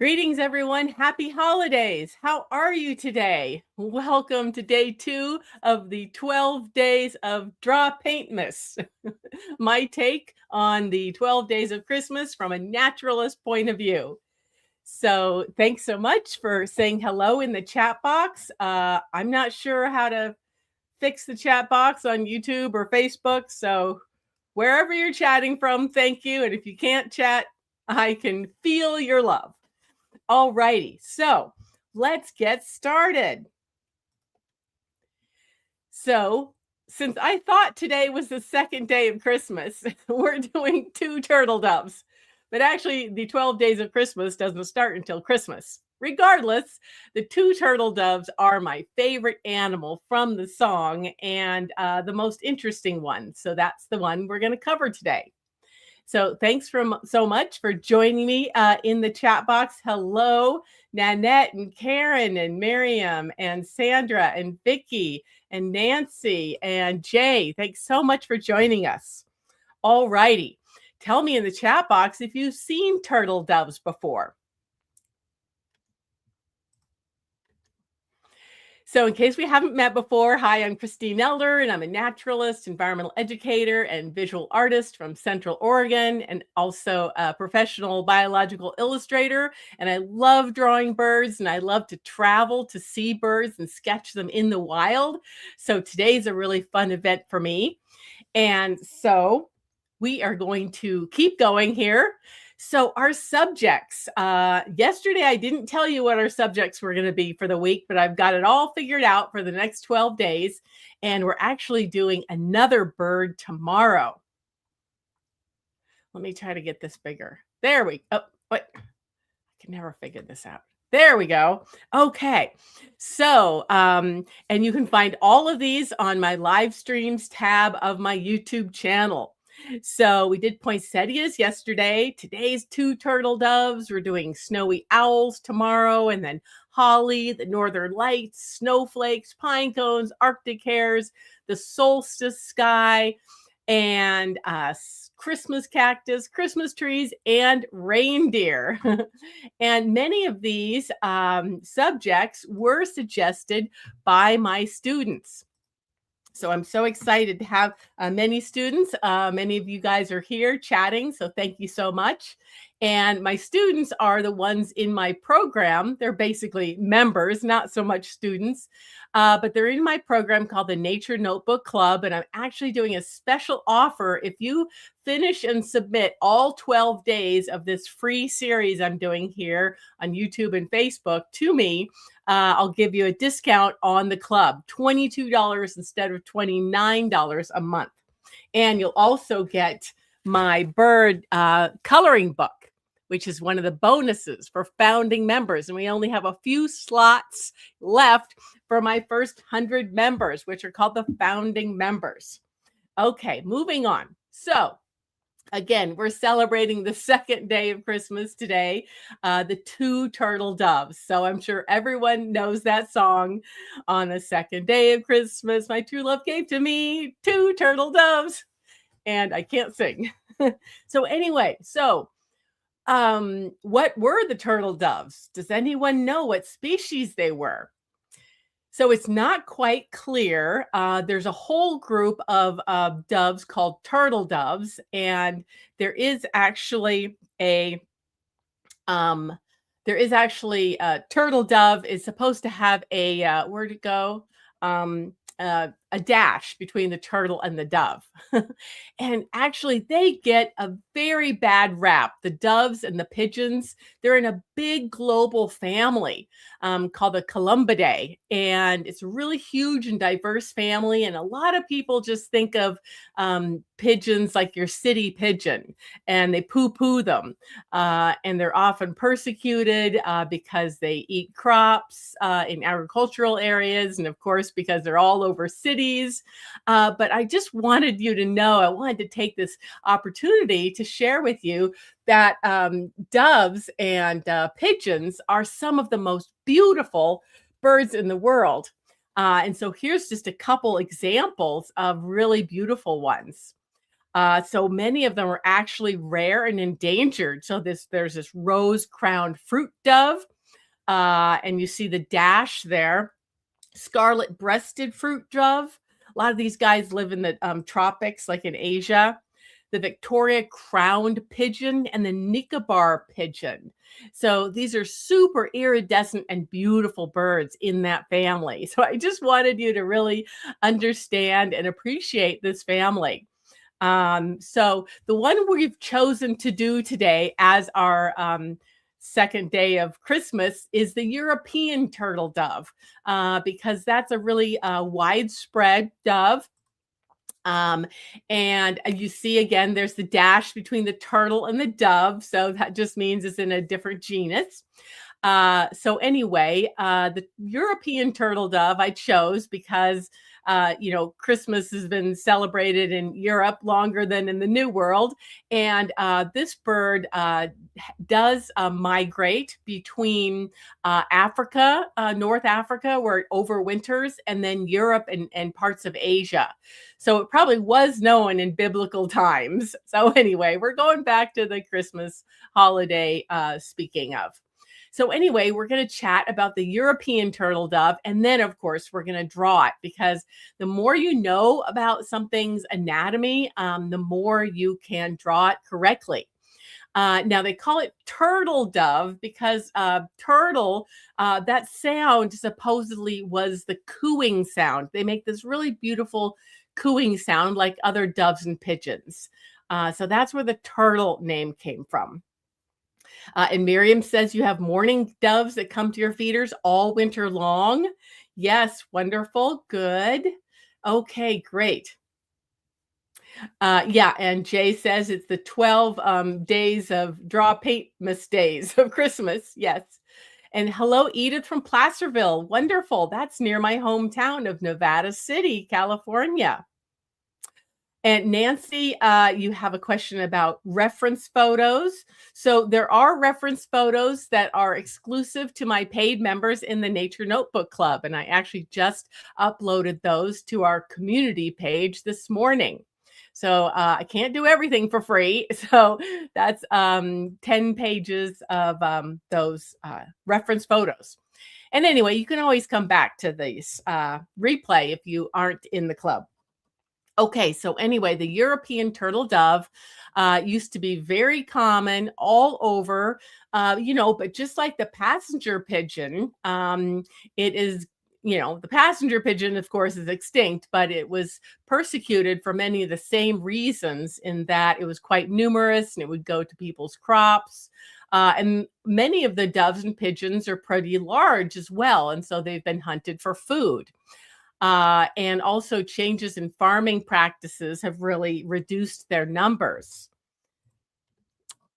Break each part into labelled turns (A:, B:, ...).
A: Greetings, everyone. Happy holidays. How are you today? Welcome to day 2 of the 12 days of DrawPaintMas. My take on the 12 days of Christmas from a naturalist point of view. So, thanks so much for saying hello in the chat box. I'm not sure how to fix the chat box on YouTube or Facebook. So, wherever you're chatting from, thank you. And if you can't chat, I can feel your love. All righty, so let's get started. So, since I thought today was the second day of Christmas, we're doing 2 turtle doves. But actually, the 12 days of Christmas doesn't start until Christmas. Regardless, the 2 turtle doves are my favorite animal from the song and the most interesting one. So that's the one we're going to cover today. So thanks so much for joining me in the chat box. Hello, Nanette and Karen and Miriam and Sandra and Vicky and Nancy and Jay. Thanks so much for joining us. All righty. Tell me in the chat box if you've seen turtle doves before. So in case we haven't met before, hi, I'm Christine Elder, and I'm a naturalist, environmental educator, and visual artist from Central Oregon, and also a professional biological illustrator. And I love drawing birds, and I love to travel to see birds and sketch them in the wild. So today's a really fun event for me. And so we are going to keep going here. So our subjects, yesterday I didn't tell you what our subjects were going to be for the week, but I've got it all figured out for the next 12 days. And we're actually doing another bird tomorrow. Let me try to get this bigger. There we go. Oh, wait, I can never figure this out. There we go. Okay. So, and you can find all of these on my live streams tab of my YouTube channel. So we did poinsettias yesterday. Today's 2 turtle doves. We're doing snowy owls tomorrow, and then holly, the northern lights, snowflakes, pine cones, Arctic hares, the solstice sky, and Christmas cactus, Christmas trees, and reindeer. And many of these subjects were suggested by my students. So I'm so excited to have many students. Many of you guys are here chatting, so thank you so much. And my students are the ones in my program. They're basically members, not so much students, but they're in my program called the Nature Notebook Club. And I'm actually doing a special offer. If you finish and submit all 12 days of this free series I'm doing here on YouTube and Facebook to me, I'll give you a discount on the club, $22 instead of $29 a month. And you'll also get my bird coloring book, which is one of the bonuses for founding members. And we only have a few slots left for my first 100 members, which are called the founding members. Okay, moving on. So again, we're celebrating the second day of Christmas today, the 2 turtle doves. So I'm sure everyone knows that song. On the second day of Christmas, my true love gave to me 2 turtle doves. And I can't sing. So anyway, what were the turtle doves? Does anyone know what species they were? So it's not quite clear. There's a whole group of doves called turtle doves, and there is actually a turtle dove is supposed to have a where'd it go? A dash between the turtle and the dove. And actually, they get a very bad rap. The doves and the pigeons, they're in a big global family called the Columbidae. And it's a really huge and diverse family. And a lot of people just think of pigeons like your city pigeon, and they poo-poo them. And they're often persecuted because they eat crops in agricultural areas. And of course, because they're all over cities. But I just wanted you to know, I wanted to take this opportunity to share with you that doves and pigeons are some of the most beautiful birds in the world. And so here's just a couple examples of really beautiful ones. So many of them are actually rare and endangered. So there's this rose-crowned fruit dove, and you see the dash there. Scarlet-breasted fruit dove. A lot of these guys live in the tropics, like in Asia. The Victoria crowned pigeon and the Nicobar pigeon. So these are super iridescent and beautiful birds in that family. So I just wanted you to really understand and appreciate this family. So the one we've chosen to do today as our second day of Christmas is the European turtle dove, because that's a really widespread dove. Um, and you see again, there's the dash between the turtle and the dove. So that just means it's in a different genus. So anyway, the European turtle dove I chose because Christmas has been celebrated in Europe longer than in the New World, and this bird does migrate between Africa, North Africa, where it overwinters, and then Europe and parts of Asia. So it probably was known in biblical times. So anyway, we're going back to the Christmas holiday. Speaking of. So anyway, we're going to chat about the European turtle dove, and then of course we're going to draw it, because the more you know about something's anatomy, the more you can draw it correctly. Now they call it turtle dove because turtle, that sound supposedly was the cooing sound. They make this really beautiful cooing sound like other doves and pigeons. So that's where the turtle name came from. And Miriam says you have mourning doves that come to your feeders all winter long. Yes, wonderful. Good. Okay, great. Yeah, and Jay says it's the 12 days of DrawPaintMas days of Christmas. Yes. And hello, Edith from Placerville. Wonderful. That's near my hometown of Nevada City, California. And Nancy, you have a question about reference photos. So there are reference photos that are exclusive to my paid members in the Nature Notebook Club. And I actually just uploaded those to our community page this morning. So I can't do everything for free. So that's 10 pages of those reference photos. And anyway, you can always come back to these replay if you aren't in the club. Okay, so anyway, the European turtle dove used to be very common all over, but just like the passenger pigeon, it is, the passenger pigeon, of course, is extinct, but it was persecuted for many of the same reasons, in that it was quite numerous and it would go to people's crops. And many of the doves and pigeons are pretty large as well, and so they've been hunted for food. And also changes in farming practices have really reduced their numbers.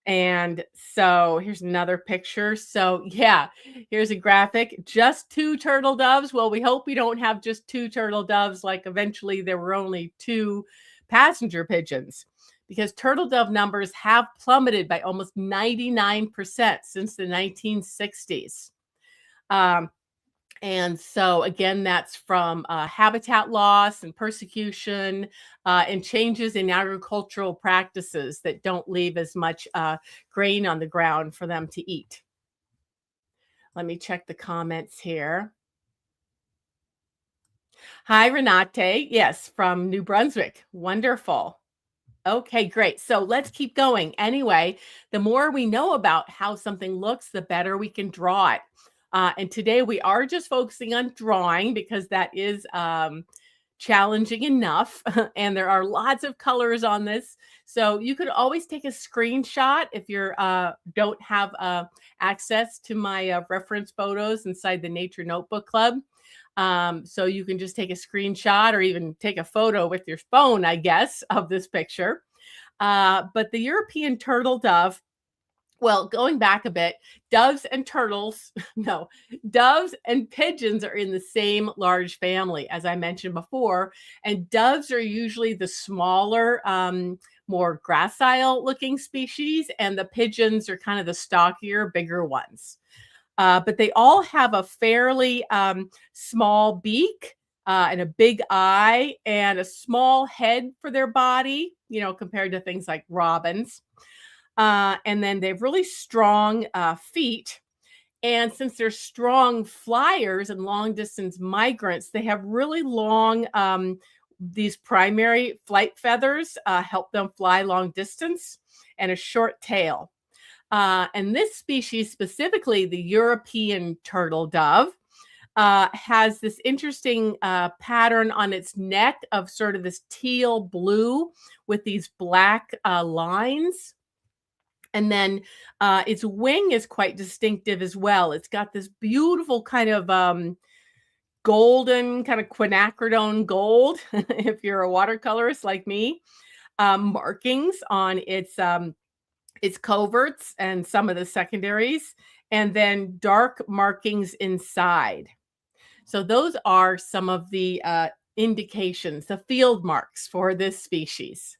A: And so here's another picture. So yeah, here's a graphic. Just 2 turtle doves. Well, we hope we don't have just 2 turtle doves, like eventually there were only 2 passenger pigeons, because turtle dove numbers have plummeted by almost 99% since the 1960s. And so again, that's from habitat loss and persecution and changes in agricultural practices that don't leave as much grain on the ground for them to eat. Let me check the comments here. Hi, Renate. Yes, from New Brunswick. Wonderful. Okay, great. So let's keep going. Anyway, the more we know about how something looks, the better we can draw it. And today we are just focusing on drawing, because that is challenging enough. And there are lots of colors on this. So you could always take a screenshot if you don't have access to my reference photos inside the Nature Notebook Club. So you can just take a screenshot or even take a photo with your phone, I guess, of this picture. But the European turtle dove, well, going back a bit, doves and turtles, no, doves and pigeons are in the same large family, as I mentioned before. And doves are usually the smaller, more gracile looking species, and the pigeons are kind of the stockier, bigger ones. But they all have a fairly small beak and a big eye and a small head for their body, compared to things like robins. And then they have really strong feet. And since they're strong flyers and long distance migrants, they have really long, these primary flight feathers help them fly long distance, and a short tail. And this species, specifically the European turtle dove, has this interesting pattern on its neck of sort of this teal blue with these black lines. And then its wing is quite distinctive as well. It's got this beautiful kind of golden, kind of quinacridone gold, if you're a watercolorist like me, markings on its coverts and some of the secondaries, and then dark markings inside. So those are some of the indications, the field marks for this species.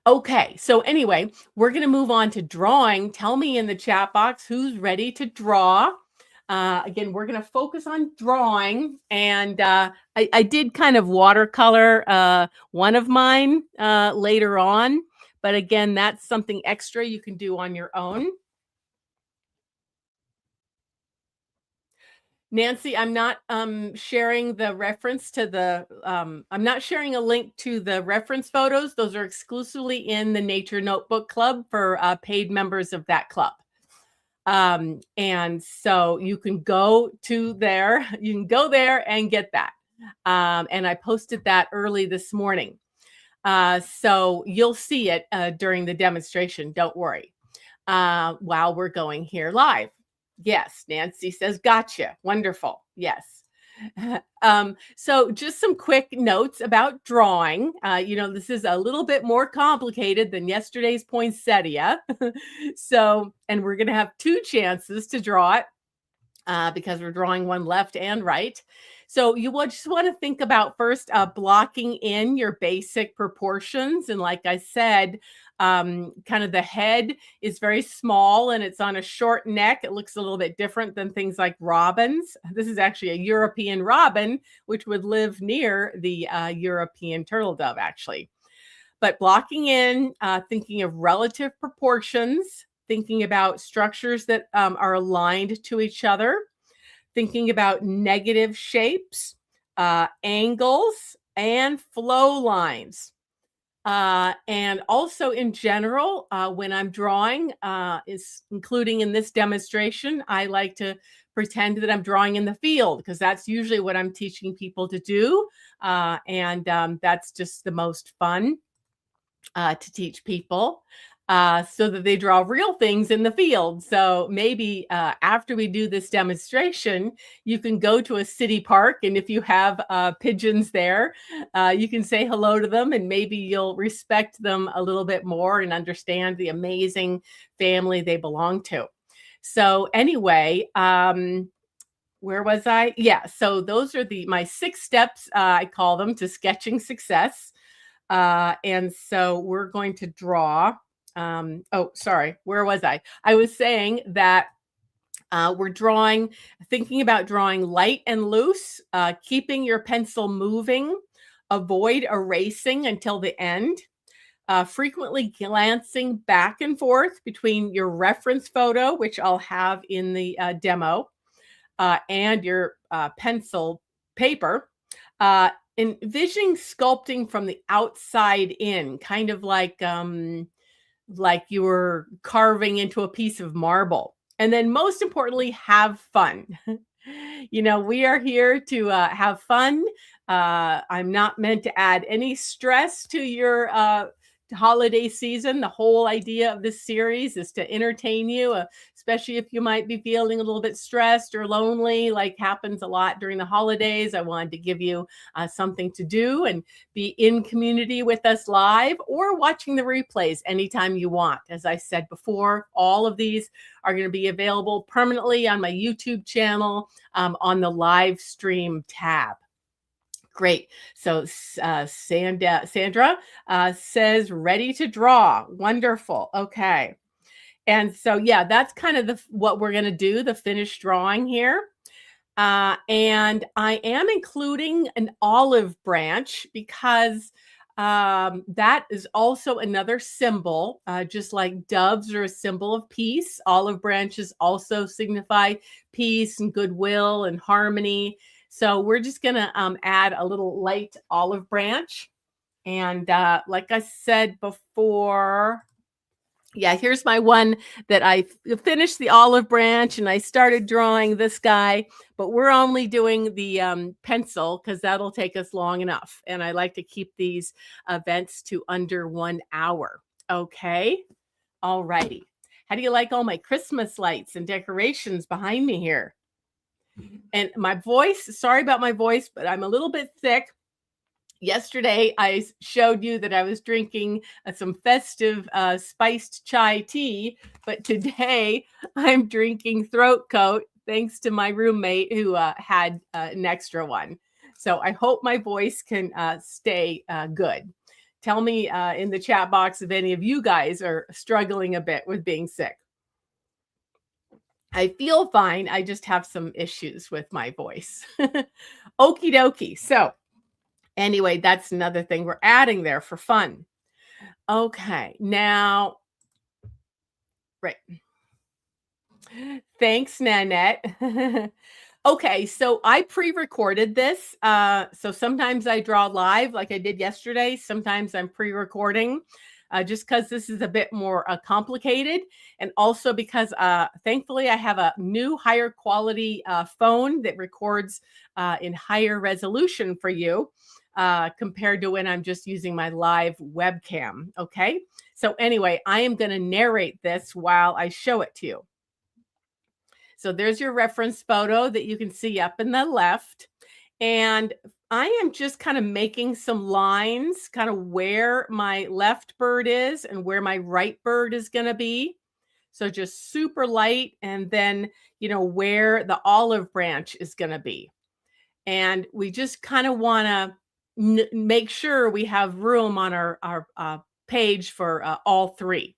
A: Okay, so anyway, we're going to move on to drawing. Tell me in the chat box who's ready to draw. Again, we're going to focus on drawing, and I did kind of watercolor one of mine later on, but again, that's something extra you can do on your own. Nancy, I'm not sharing the reference to the, I'm not sharing a link to the reference photos. Those are exclusively in the Nature Notebook Club for paid members of that club. And so you can go to there, you can go there and get that. And I posted that early this morning. So you'll see it during the demonstration. Don't worry. While we're going here live. Yes, Nancy says, gotcha. Wonderful. Yes. So just some quick notes about drawing. This is a little bit more complicated than yesterday's poinsettia. And we're going to have two chances to draw it because we're drawing one left and right. So you will just want to think about first blocking in your basic proportions. And like I said, kind of the head is very small and it's on a short neck. It looks a little bit different than things like robins. This is actually a European robin, which would live near the European turtle dove, actually. But blocking in, thinking of relative proportions, thinking about structures that are aligned to each other, thinking about negative shapes, angles, and flow lines. And also in general, when I'm drawing, including in this demonstration, I like to pretend that I'm drawing in the field because that's usually what I'm teaching people to do. And that's just the most fun to teach people. So that they draw real things in the field. So maybe after we do this demonstration, you can go to a city park, and if you have pigeons there, you can say hello to them, and maybe you'll respect them a little bit more and understand the amazing family they belong to. So anyway, where was I? Yeah, so those are my 6 steps, I call them, to sketching success. And so we're going to draw. Oh, sorry. Where was I? I was saying that we're thinking about drawing light and loose, keeping your pencil moving, avoid erasing until the end, frequently glancing back and forth between your reference photo, which I'll have in the demo, and your pencil paper. Envisioning sculpting from the outside in, kind of like you were carving into a piece of marble. And then most importantly, have fun. We are here to have fun. I'm not meant to add any stress to your holiday season. The whole idea of this series is to entertain you, especially if you might be feeling a little bit stressed or lonely, like happens a lot during the holidays. I wanted to give you something to do and be in community with us live or watching the replays anytime you want. As I said before, all of these are going to be available permanently on my YouTube channel on the live stream tab. Great. So Sandra says ready to draw. Wonderful. Okay. And so, yeah, that's kind of what we're going to do, the finished drawing here. And I am including an olive branch because that is also another symbol, just like doves are a symbol of peace. Olive branches also signify peace and goodwill and harmony. So we're just going to add a little light olive branch. And like I said before, yeah, here's my one that I finished the olive branch and I started drawing this guy, but we're only doing the pencil because that'll take us long enough. And I like to keep these events to under 1 hour. Okay. All righty. How do you like all my Christmas lights and decorations behind me here? And my voice, sorry about my voice, but I'm a little bit sick. Yesterday, I showed you that I was drinking some festive spiced chai tea, but today I'm drinking throat coat thanks to my roommate who had an extra one. So I hope my voice can stay good. Tell me in the chat box if any of you guys are struggling a bit with being sick. I feel fine. I just have some issues with my voice. Okie dokie. So anyway, that's another thing we're adding there for fun. Okay, now, right. Thanks, Nanette. Okay, so I pre-recorded this. So sometimes I draw live like I did yesterday. Sometimes I'm pre-recording just because this is a bit more complicated. And also because thankfully I have a new higher quality phone that records in higher resolution for you. Compared to when I'm just using my live webcam. Okay. So anyway, I am going to narrate this while I show it to you. So there's your reference photo that you can see up in the left. And I am just kind of making some lines, kind of where my left bird is and where my right bird is going to be. So just super light. And then, where the olive branch is going to be. And we just kind of want to make sure we have room on our page for all three.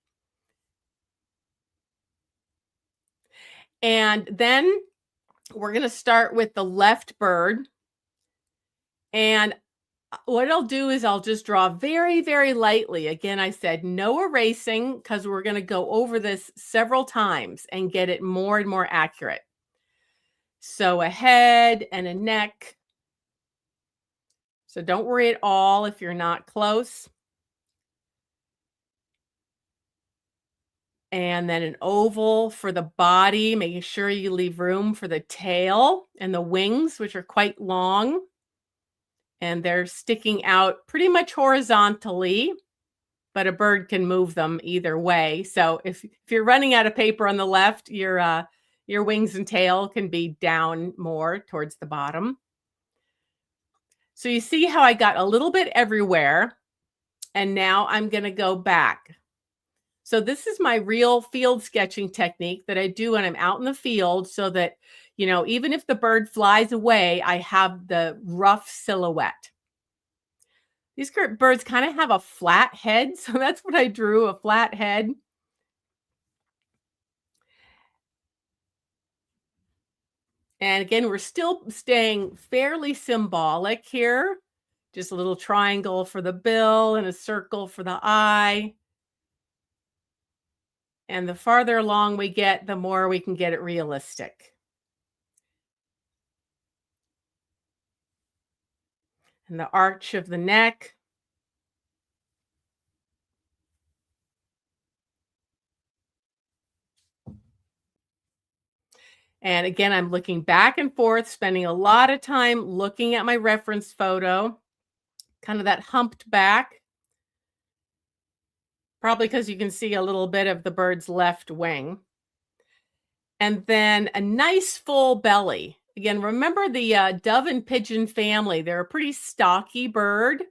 A: And then we're going to start with the left bird. And what I'll do is I'll just draw very, very lightly. Again, I said no erasing because we're going to go over this several times and get it more and more accurate. So a head and a neck. So don't worry at all if you're not close. And then an oval for the body, making sure you leave room for the tail and the wings, which are quite long. And they're sticking out pretty much horizontally, but a bird can move them either way. So if you're running out of paper on the left, your wings and tail can be down more towards the bottom. So you see how I got a little bit everywhere. And now I'm going to go back. So this is my real field sketching technique that I do when I'm out in the field so that, even if the bird flies away, I have the rough silhouette. These birds kind of have a flat head. So that's what I drew, a flat head. And again, we're still staying fairly symbolic here. Just a little triangle for the bill and a circle for the eye. And the farther along we get, the more we can get it realistic. And the arch of the neck. And again, I'm looking back and forth, spending a lot of time looking at my reference photo, kind of that humped back. Probably because you can see a little bit of the bird's left wing. And then a nice full belly. Again, remember the dove and pigeon family. They're a pretty stocky bird.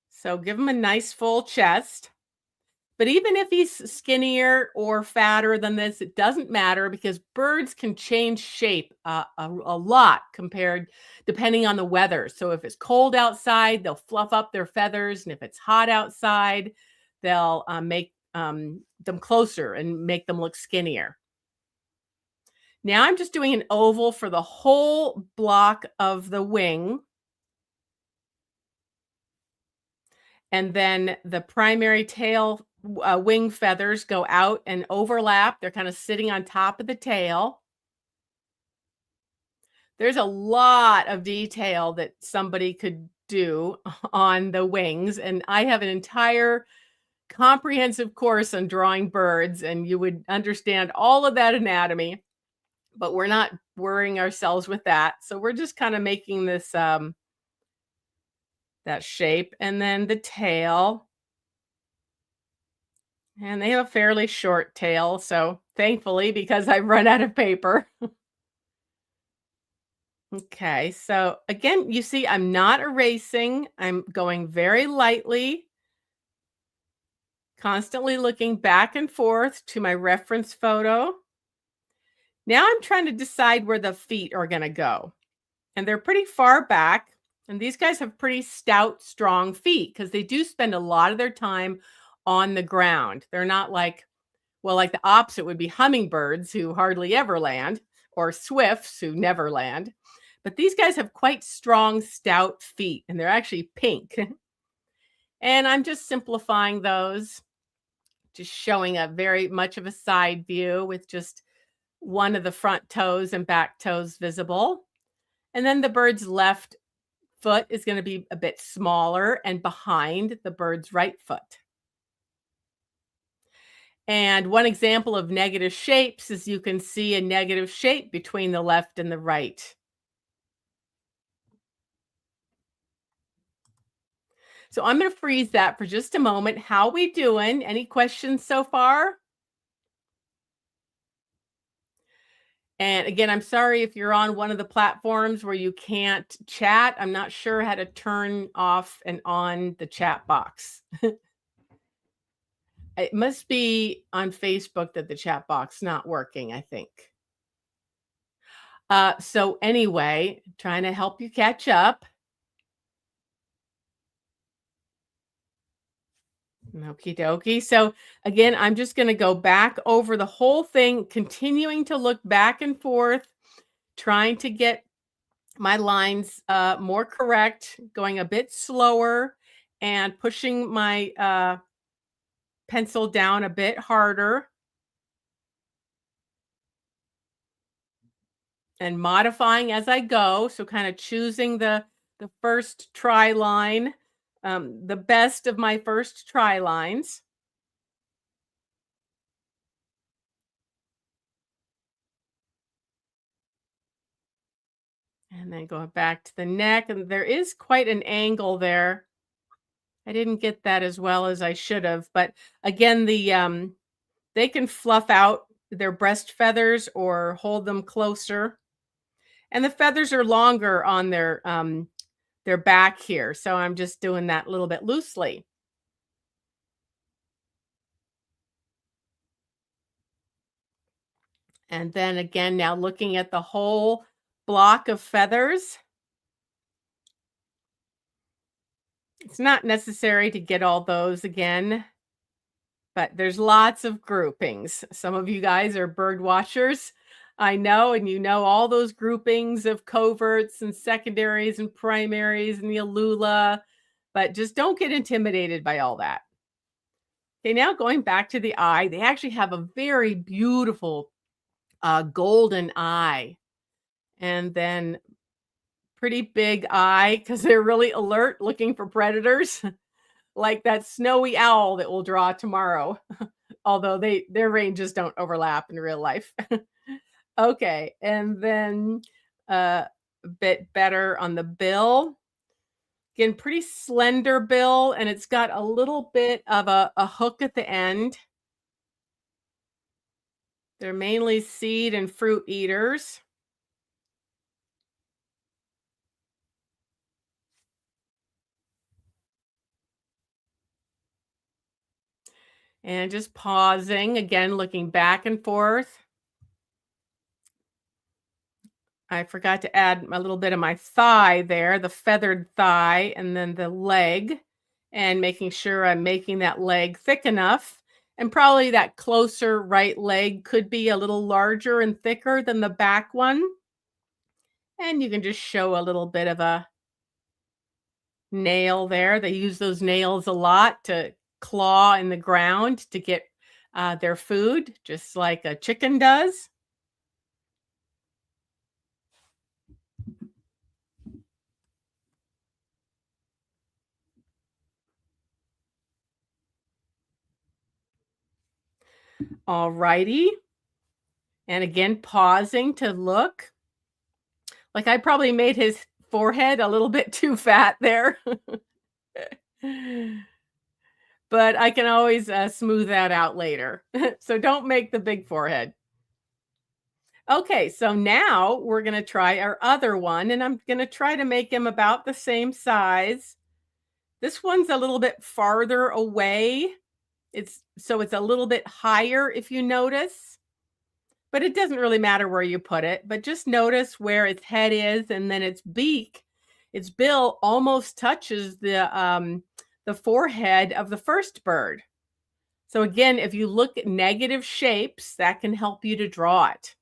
A: So give them a nice full chest. But even if he's skinnier or fatter than this, it doesn't matter because birds can change shape a lot depending on the weather. So if it's cold outside, they'll fluff up their feathers. And if it's hot outside, they'll make them closer and make them look skinnier. Now I'm just doing an oval for the whole block of the wing. And then the primary tail wing feathers go out and overlap. They're kind of sitting on top of the tail. There's a lot of detail that somebody could do on the wings, and I have an entire comprehensive course on drawing birds, and you would understand all of that anatomy, but we're not worrying ourselves with that. So we're just kind of making this that shape, and then the tail. And they have a fairly short tail, so thankfully, because I've run out of paper. Okay, so again, you see I'm not erasing. I'm going very lightly, constantly looking back and forth to my reference photo. Now I'm trying to decide where the feet are going to go. And they're pretty far back. And these guys have pretty stout, strong feet because they do spend a lot of their time on the ground. They're not like, well, like the opposite would be hummingbirds who hardly ever land, or swifts who never land. But these guys have quite strong, stout feet, and they're actually pink. And I'm just simplifying those, just showing a very much of a side view with just one of the front toes and back toes visible. And then the bird's left foot is going to be a bit smaller and behind the bird's right foot. And one example of negative shapes is you can see a negative shape between the left and the right. So I'm going to freeze that for just a moment. How we doing? Any questions so far? And again, I'm sorry if you're on one of the platforms where you can't chat. I'm not sure how to turn off and on the chat box. It must be on Facebook that the chat box not working, I think. So anyway, trying to help you catch up. Okie dokie. So again, I'm just going to go back over the whole thing, continuing to look back and forth, trying to get my lines more correct, going a bit slower, and pushing my pencil down a bit harder. And modifying as I go. So kind of choosing the first try line, the best of my first try lines. And then going back to the neck, and there is quite an angle there. I didn't get that as well as I should have, but again, they can fluff out their breast feathers or hold them closer. And the feathers are longer on their back here, so I'm just doing that a little bit loosely. And then again, now looking at the whole block of feathers. It's not necessary to get all those again, but there's lots of groupings. Some of you guys are bird watchers, I know, and you know all those groupings of coverts and secondaries and primaries and the alula, but just don't get intimidated by all that. Okay, now going back to the eye, they actually have a very beautiful golden eye, and then pretty big eye because they're really alert looking for predators, like that snowy owl that we'll draw tomorrow, although their ranges don't overlap in real life. Okay, and then a bit better on the bill. Again, pretty slender bill, and it's got a little bit of a hook at the end. They're mainly seed and fruit eaters. And just pausing, again, looking back and forth. I forgot to add a little bit of my thigh there, the feathered thigh, and then the leg. and making sure I'm making that leg thick enough. And probably that closer right leg could be a little larger and thicker than the back one. And you can just show a little bit of a nail there. They use those nails a lot to claw in the ground to get their food, just like a chicken does. All righty. And again, pausing to look. Like I probably made his forehead a little bit too fat there. But I can always smooth that out later. So don't make the big forehead. Okay, so now we're going to try our other one, and I'm going to try to make him about the same size. This one's a little bit farther away. It's a little bit higher if you notice, but it doesn't really matter where you put it, but just notice where its head is and then its beak, its bill almost touches the forehead of the first bird. So again, if you look at negative shapes, that can help you to draw it.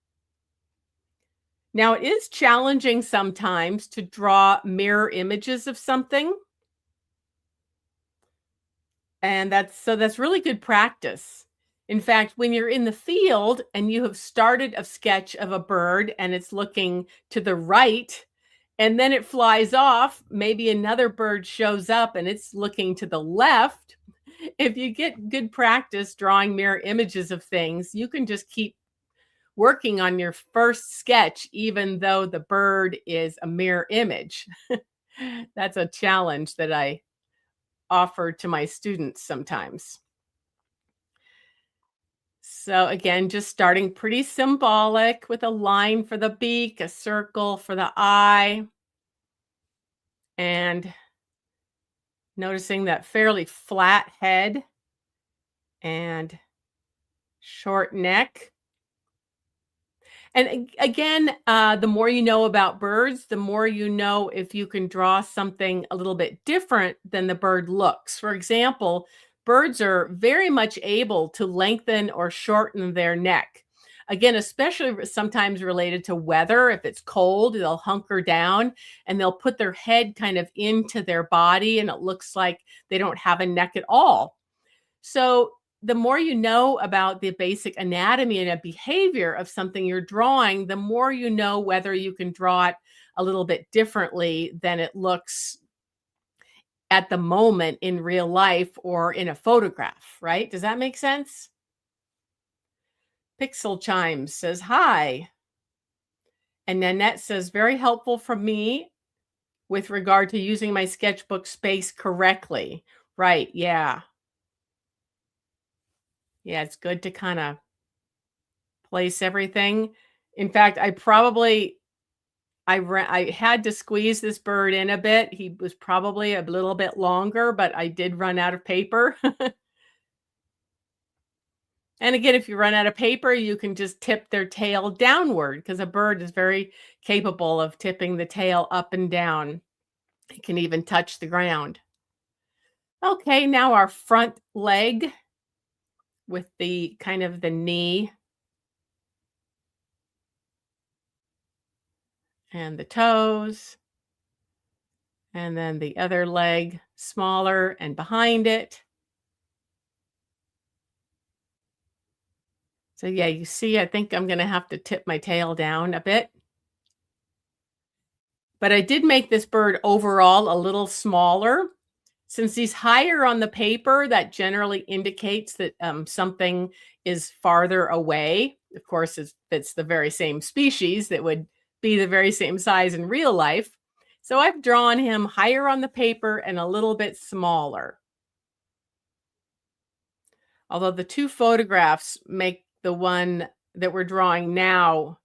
A: Now, it is challenging sometimes to draw mirror images of something. And that's really good practice. In fact, when you're in the field and you have started a sketch of a bird and it's looking to the right, and then it flies off, maybe another bird shows up and it's looking to the left. If you get good practice drawing mirror images of things, you can just keep working on your first sketch, even though the bird is a mirror image. That's a challenge that I offer to my students sometimes. So again, just starting pretty symbolic with a line for the beak, a circle for the eye, and noticing that fairly flat head and short neck. And again, the more you know about birds, the more you know if you can draw something a little bit different than the bird looks. For example, birds are very much able to lengthen or shorten their neck. Again, especially sometimes related to weather. If it's cold, they'll hunker down and they'll put their head kind of into their body, and it looks like they don't have a neck at all. So the more you know about the basic anatomy and a behavior of something you're drawing, the more you know whether you can draw it a little bit differently than it looks at the moment in real life or in a photograph, right? Does that make sense? Pixel Chimes says, hi. And Nanette says, very helpful for me with regard to using my sketchbook space correctly. Right. Yeah. Yeah. It's good to kind of place everything. In fact, I had to squeeze this bird in a bit. He was probably a little bit longer, but I did run out of paper. And again, if you run out of paper, you can just tip their tail downward because a bird is very capable of tipping the tail up and down. It can even touch the ground. Okay, now our front leg with the kind of the knee and the toes, and then the other leg smaller and behind it. So yeah, you see, I think I'm going to have to tip my tail down a bit. But I did make this bird overall a little smaller. Since he's higher on the paper, that generally indicates that something is farther away. Of course, if it's the very same species, that would be the very same size in real life. So I've drawn him higher on the paper and a little bit smaller. Although the two photographs make the one that we're drawing now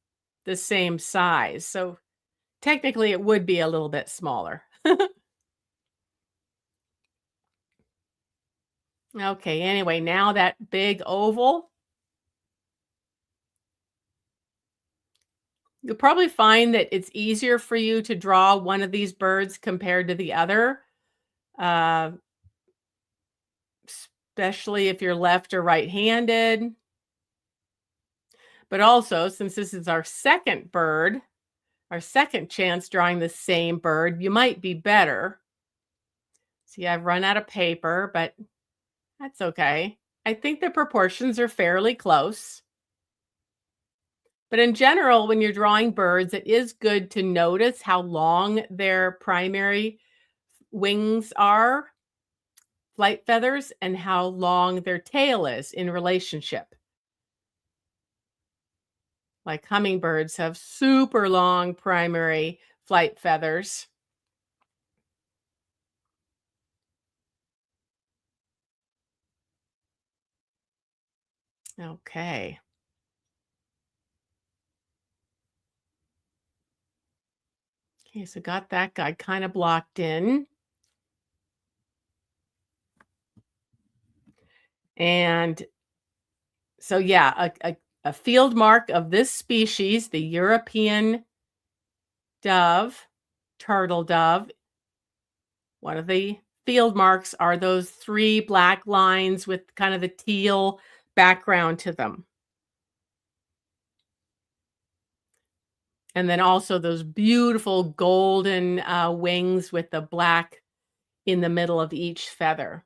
A: the same size. So technically it would be a little bit smaller. Okay, anyway, now that big oval. You'll probably find that it's easier for you to draw one of these birds compared to the other. Uh, especially if you're left or right-handed. But also, since this is our second bird, our second chance drawing the same bird, you might be better. See, I've run out of paper, but that's okay. I think the proportions are fairly close. But in general, when you're drawing birds, it is good to notice how long their primary wings are, flight feathers, and how long their tail is in relationship. Like hummingbirds have super long primary flight feathers. Okay. Okay, so got that guy kind of blocked in. And so, yeah, a field mark of this species, the European dove, turtle dove, one of the field marks are those three black lines with kind of the teal background to them. And then also those beautiful golden wings with the black in the middle of each feather.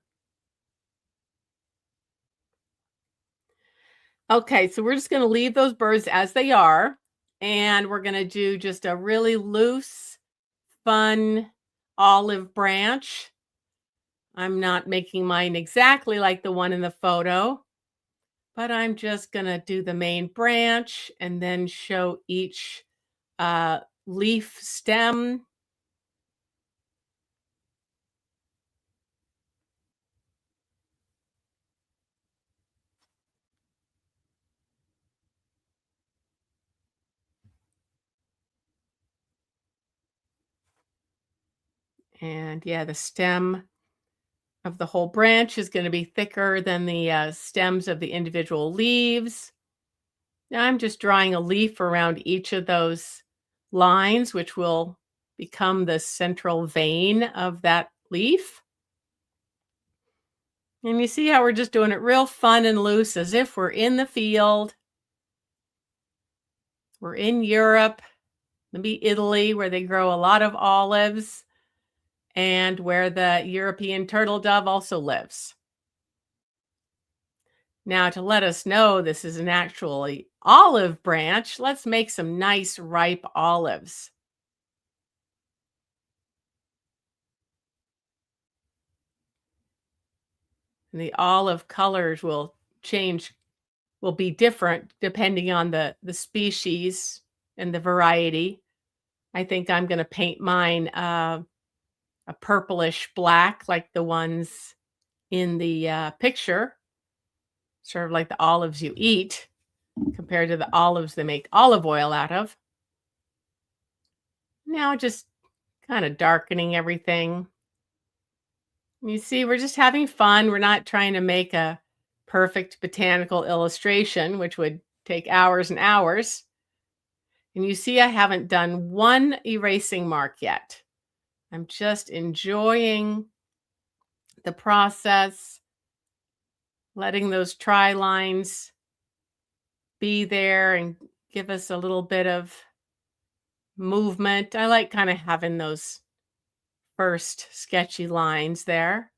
A: Okay, so we're just going to leave those birds as they are. And we're going to do just a really loose, fun olive branch. I'm not making mine exactly like the one in the photo, but I'm just going to do the main branch and then show each leaf stem. And yeah, the stem of the whole branch is going to be thicker than the stems of the individual leaves. Now I'm just drawing a leaf around each of those lines, which will become the central vein of that leaf. And you see how we're just doing it real fun and loose, as if we're in the field. We're in Europe, maybe Italy, where they grow a lot of olives, and where the European turtle dove also lives. Now, to let us know this is an actually olive branch, let's make some nice ripe olives. And the olive colors will change, will be different depending on the species and the variety. I think I'm going to paint mine a purplish black like the ones in the picture, sort of like the olives you eat compared to the olives they make olive oil out of. Now just kind of darkening everything. You see, we're just having fun. We're not trying to make a perfect botanical illustration, which would take hours and hours. And you see, I haven't done one erasing mark yet. I'm just enjoying the process, letting those tri lines be there and give us a little bit of movement. I like kind of having those first sketchy lines there.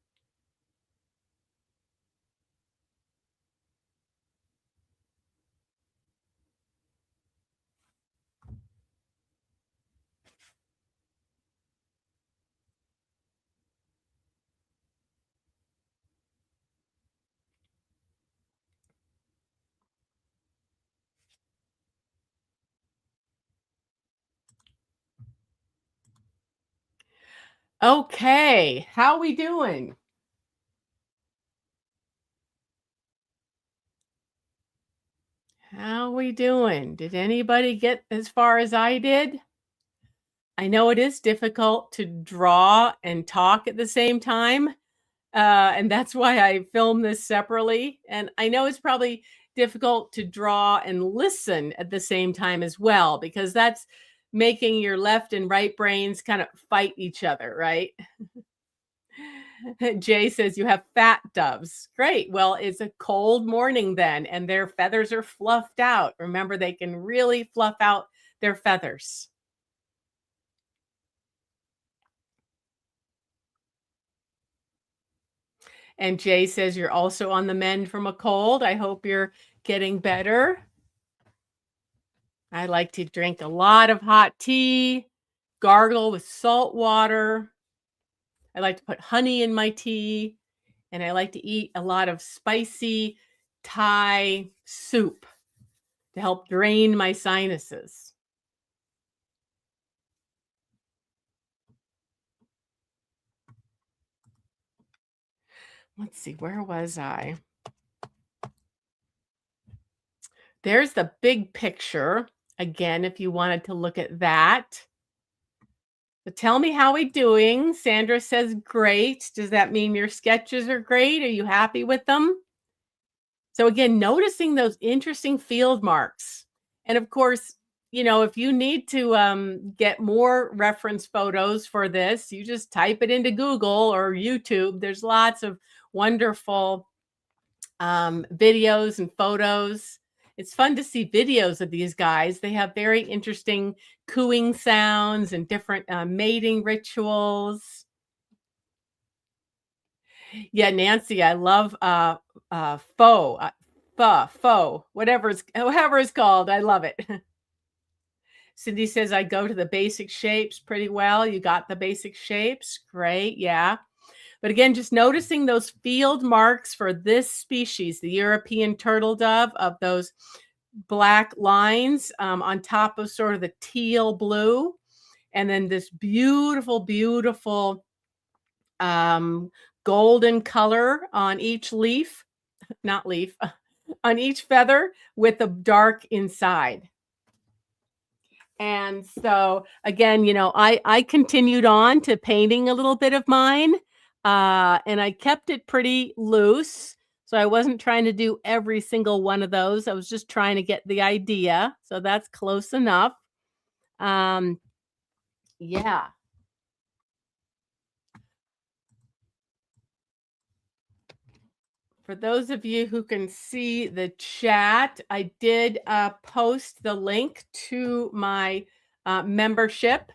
A: Okay, how we doing? How we doing? Did anybody get as far as I did? I know it is difficult to draw and talk at the same time, and that's why I film this separately. And I know it's probably difficult to draw and listen at the same time as well, because that's making your left and right brains kind of fight each other, right? Jay says you have fat doves. Great. Well, it's a cold morning then, and their feathers are fluffed out. Remember, they can really fluff out their feathers. And Jay says you're also on the mend from a cold. I hope you're getting better. I like to drink a lot of hot tea, gargle with salt water. I like to put honey in my tea, and I like to eat a lot of spicy Thai soup to help drain my sinuses. Let's see, where was I? There's the big picture. Again, if you wanted to look at that. So tell me how we doing. Sandra says great. Does that mean your sketches are great? Are you happy with them? So again, noticing those interesting field marks. And of course, if you need to get more reference photos for this, you just type it into Google or YouTube. There's lots of wonderful videos and photos. It's fun to see videos of these guys. They have very interesting cooing sounds and different mating rituals. Yeah, Nancy, I love faux, whatever it's called. I love it. Cindy says I go to the basic shapes pretty well. You got the basic shapes. Great. Yeah. But again, just noticing those field marks for this species, the European turtle dove, of those black lines on top of sort of the teal blue. And then this beautiful, beautiful golden color on each leaf, not leaf, on each feather with the dark inside. And so again, I continued on to painting a little bit of mine, and I kept it pretty loose. So I wasn't trying to do every single one of those. I was just trying to get the idea. So that's close enough. Yeah. For those of you who can see the chat, I did post the link to my membership,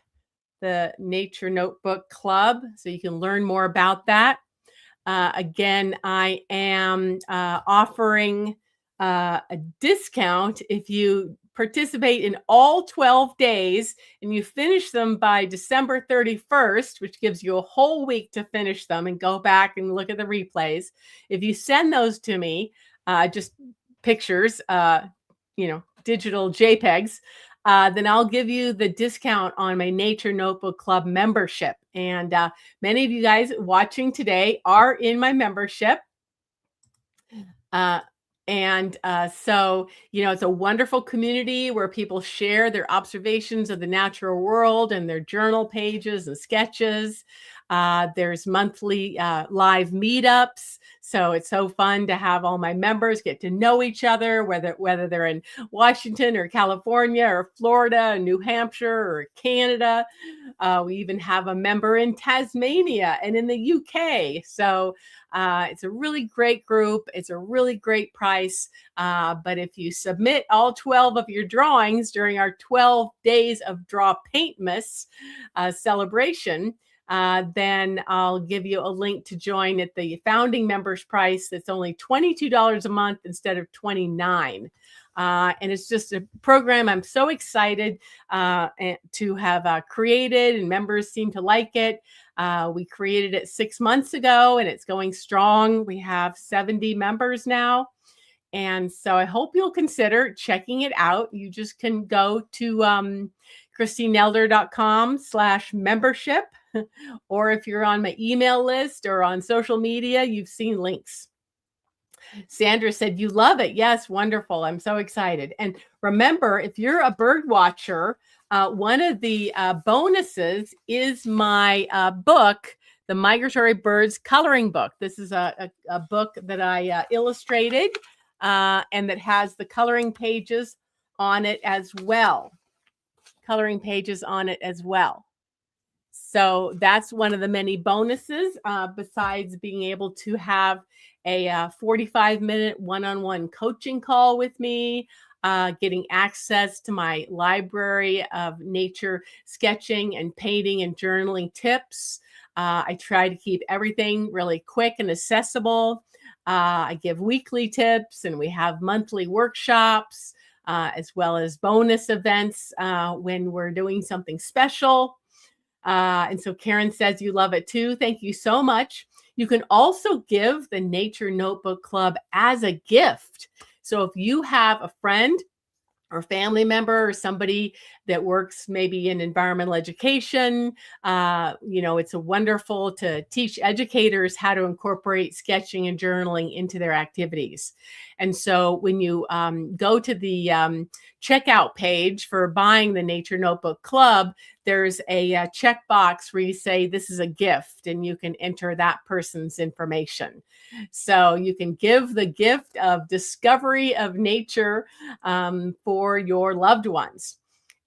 A: the Nature Notebook Club, so you can learn more about that. Again, I am offering a discount if you participate in all 12 days and you finish them by December 31st, which gives you a whole week to finish them and go back and look at the replays. If you send those to me, just pictures, digital JPEGs, then I'll give you the discount on my Nature Notebook Club membership. And many of you guys watching today are in my membership. So, it's a wonderful community where people share their observations of the natural world and their journal pages and sketches. There's monthly live meetups. So it's so fun to have all my members get to know each other, whether they're in Washington or California or Florida, or New Hampshire or Canada. We even have a member in Tasmania and in the UK. So it's a really great group. It's a really great price. But if you submit all 12 of your drawings during our 12 days of DrawPaintMas celebration, then I'll give you a link to join at the founding members price. That's only $22 a month instead of $29. And it's just a program I'm so excited to have created, and members seem to like it. We created it 6 months ago and it's going strong. We have 70 members now. And so I hope you'll consider checking it out. You just can go to christinelder.com/membership. Or if you're on my email list or on social media, you've seen links. Sandra said, you love it. Yes, wonderful. I'm so excited. And remember, if you're a bird watcher, one of the bonuses is my book, The Migratory Birds Coloring Book. This is a book that I illustrated and that has the coloring pages on it as well. So that's one of the many bonuses, besides being able to have a 45-minute one-on-one coaching call with me, getting access to my library of nature sketching and painting and journaling tips. I try to keep everything really quick and accessible. I give weekly tips, and we have monthly workshops, as well as bonus events when we're doing something special. And so Karen says you love it too. Thank you so much. You can also give the Nature Notebook Club as a gift. So if you have a friend or family member or somebody that works maybe in environmental education, it's a wonderful to teach educators how to incorporate sketching and journaling into their activities. And so when you go to the checkout page for buying the Nature Notebook Club, there's a checkbox where you say this is a gift, and you can enter that person's information. So you can give the gift of discovery of nature for your loved ones.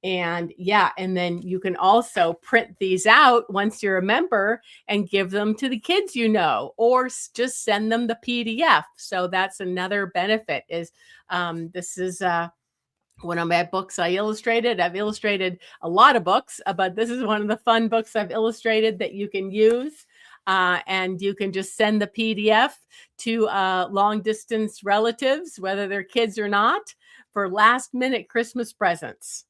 A: And then you can also print these out once you're a member and give them to the kids, or just send them the PDF. So that's another benefit is this is one of my books I illustrated. I've illustrated a lot of books, but this is one of the fun books I've illustrated that you can use. And you can just send the PDF to long distance relatives, whether they're kids or not, for last minute Christmas presents.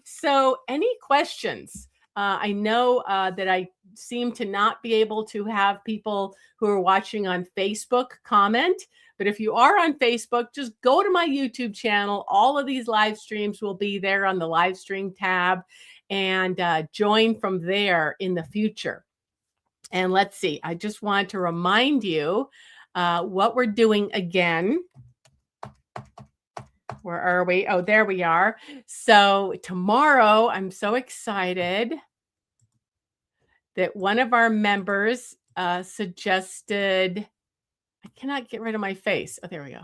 A: So any questions? I know that I seem to not be able to have people who are watching on Facebook comment, but if you are on Facebook, just go to my YouTube channel. All of these live streams will be there on the live stream tab, and join from there in the future. And let's see, I just want to remind you what we're doing again. Where are we? Oh, there we are. So tomorrow, I'm so excited that one of our members suggested, I cannot get rid of my face. Oh, there we go.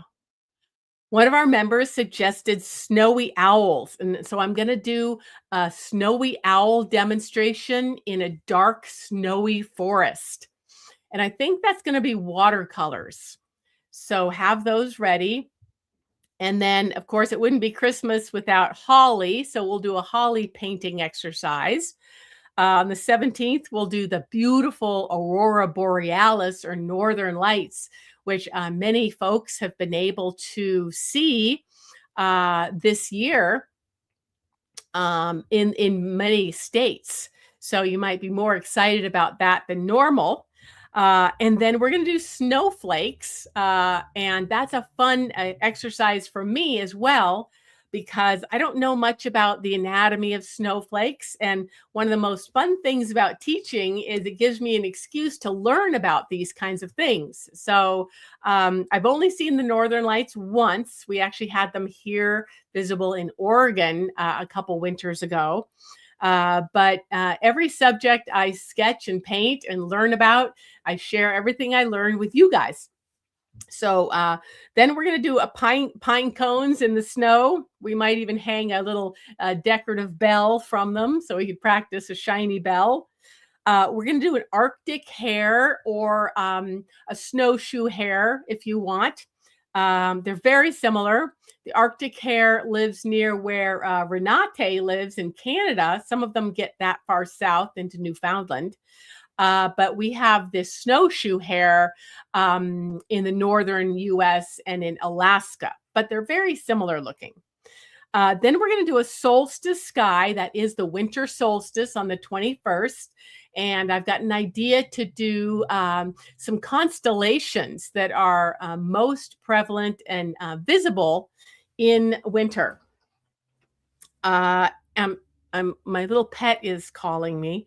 A: One of our members suggested snowy owls. And so I'm going to do a snowy owl demonstration in a dark, snowy forest. And I think that's going to be watercolors. So have those ready. And then, of course, it wouldn't be Christmas without holly. So we'll do a holly painting exercise. On the 17th, we'll do the beautiful Aurora Borealis or Northern Lights, which many folks have been able to see this year in many states. So you might be more excited about that than normal. And then we're going to do snowflakes. And that's a fun exercise for me as well, because I don't know much about the anatomy of snowflakes. And one of the most fun things about teaching is it gives me an excuse to learn about these kinds of things. So I've only seen the Northern Lights once. We actually had them here visible in Oregon a couple winters ago. But every subject I sketch and paint and learn about, I share everything I learned with you guys. So then we're going to do a pine cones in the snow. We might even hang a little decorative bell from them so we could practice a shiny bell. We're going to do an Arctic hare or a snowshoe hare if you want. They're very similar. The Arctic hare lives near where Renate lives in Canada. Some of them get that far south into Newfoundland. But we have this snowshoe hare in the northern US and in Alaska, but they're very similar looking. Then we're going to do a solstice sky. That is the winter solstice on the 21st. And I've got an idea to do some constellations that are most prevalent and visible in winter. My little pet is calling me.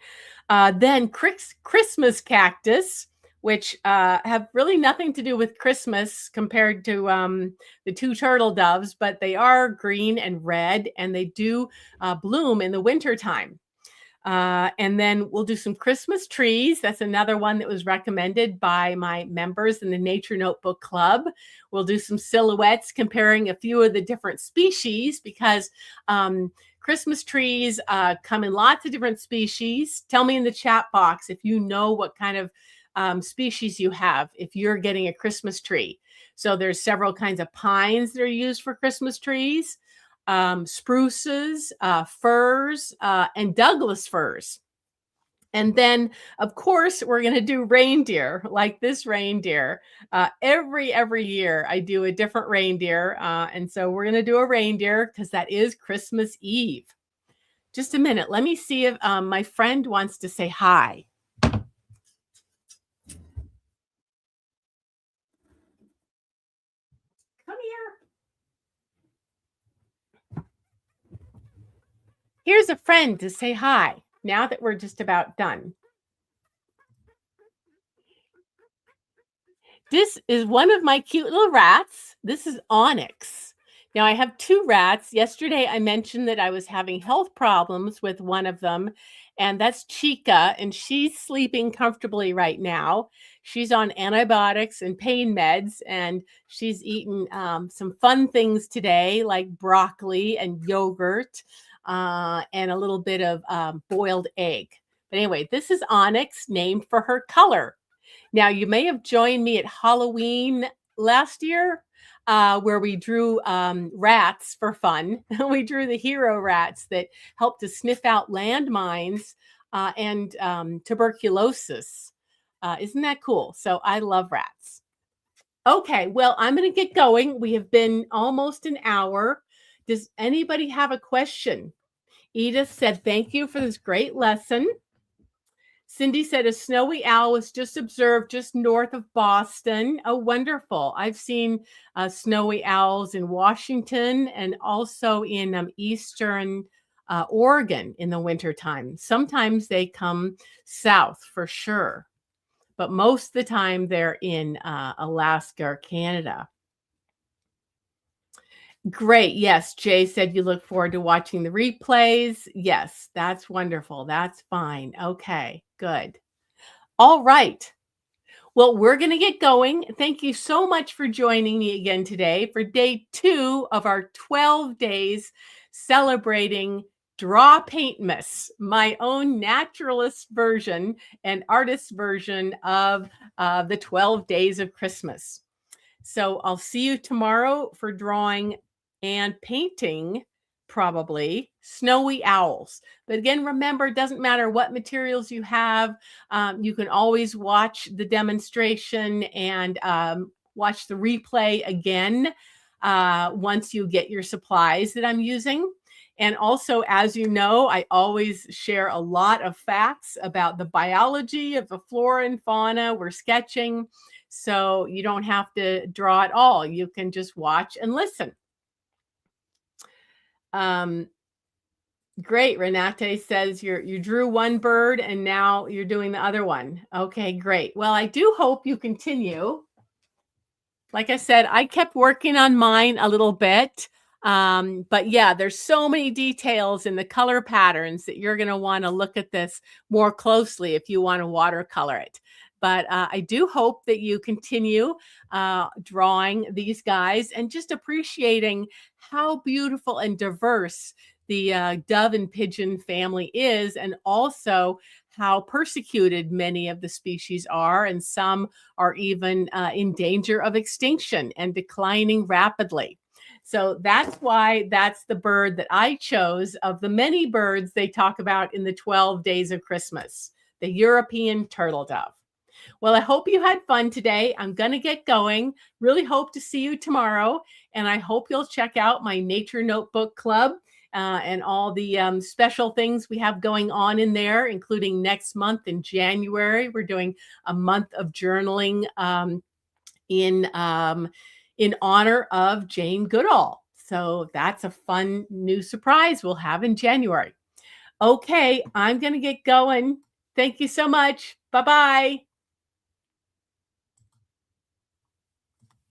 A: Then Christmas cactus, which have really nothing to do with Christmas compared to the two turtle doves, but they are green and red, and they do bloom in the wintertime. And then we'll do some Christmas trees. That's another one that was recommended by my members in the Nature Notebook Club. We'll do some silhouettes comparing a few of the different species because Christmas trees come in lots of different species. Tell me in the chat box if you know what kind of species you have if you're getting a Christmas tree. So there's several kinds of pines that are used for Christmas trees, spruces, firs, and Douglas firs. And then, of course, we're going to do reindeer, like this reindeer. Every year, I do a different reindeer, and so we're going to do a reindeer because that is Christmas Eve. Just a minute. Let me see if my friend wants to say hi. Come here. Here's a friend to say hi. Now that we're just about done. This is one of my cute little rats. This is Onyx. Now, I have two rats. Yesterday, I mentioned that I was having health problems with one of them, and that's Chica, and she's sleeping comfortably right now. She's on antibiotics and pain meds, and she's eaten some fun things today, like broccoli and yogurt, and a little bit of boiled egg. But anyway, this is Onyx, named for her color. Now, you may have joined me at Halloween last year, where we drew rats for fun. We drew the hero rats that help to sniff out landmines and tuberculosis. Isn't that cool? So I love rats. Okay, well, I'm going to get going. We have been almost an hour. Does anybody have a question? Edith said, thank you for this great lesson. Cindy said a snowy owl was just observed just north of Boston. Oh, wonderful. I've seen snowy owls in Washington and also in eastern Oregon in the wintertime. Sometimes they come south for sure, but most of the time they're in Alaska or Canada. Great. Yes. Jay said you look forward to watching the replays. Yes, that's wonderful. That's fine. Okay, good. All right. Well, we're going to get going. Thank you so much for joining me again today for day 2 of our 12 days celebrating DrawPaintMas, my own naturalist version and artist version of the 12 days of Christmas. So I'll see you tomorrow for drawing and painting, probably, snowy owls. But again, remember, it doesn't matter what materials you have. You can always watch the demonstration and watch the replay again once you get your supplies that I'm using. And also, as you know, I always share a lot of facts about the biology of the flora and fauna we're sketching. So you don't have to draw at all. You can just watch and listen. Great. Renate says you drew one bird and now you're doing the other one. Okay, great. Well, I do hope you continue. Like I said, I kept working on mine a little bit. But yeah, there's so many details in the color patterns that you're going to want to look at this more closely if you want to watercolor it. But I do hope that you continue drawing these guys and just appreciating how beautiful and diverse the dove and pigeon family is, and also how persecuted many of the species are, and some are even in danger of extinction and declining rapidly. So that's why that's the bird that I chose of the many birds they talk about in the 12 days of Christmas, the European turtle dove. Well, I hope you had fun today. I'm going to get going. Really hope to see you tomorrow. And I hope you'll check out my Nature Notebook Club and all the special things we have going on in there, including next month in January. We're doing a month of journaling in honor of Jane Goodall. So that's a fun new surprise we'll have in January. Okay, I'm going to get going. Thank you so much. Bye-bye.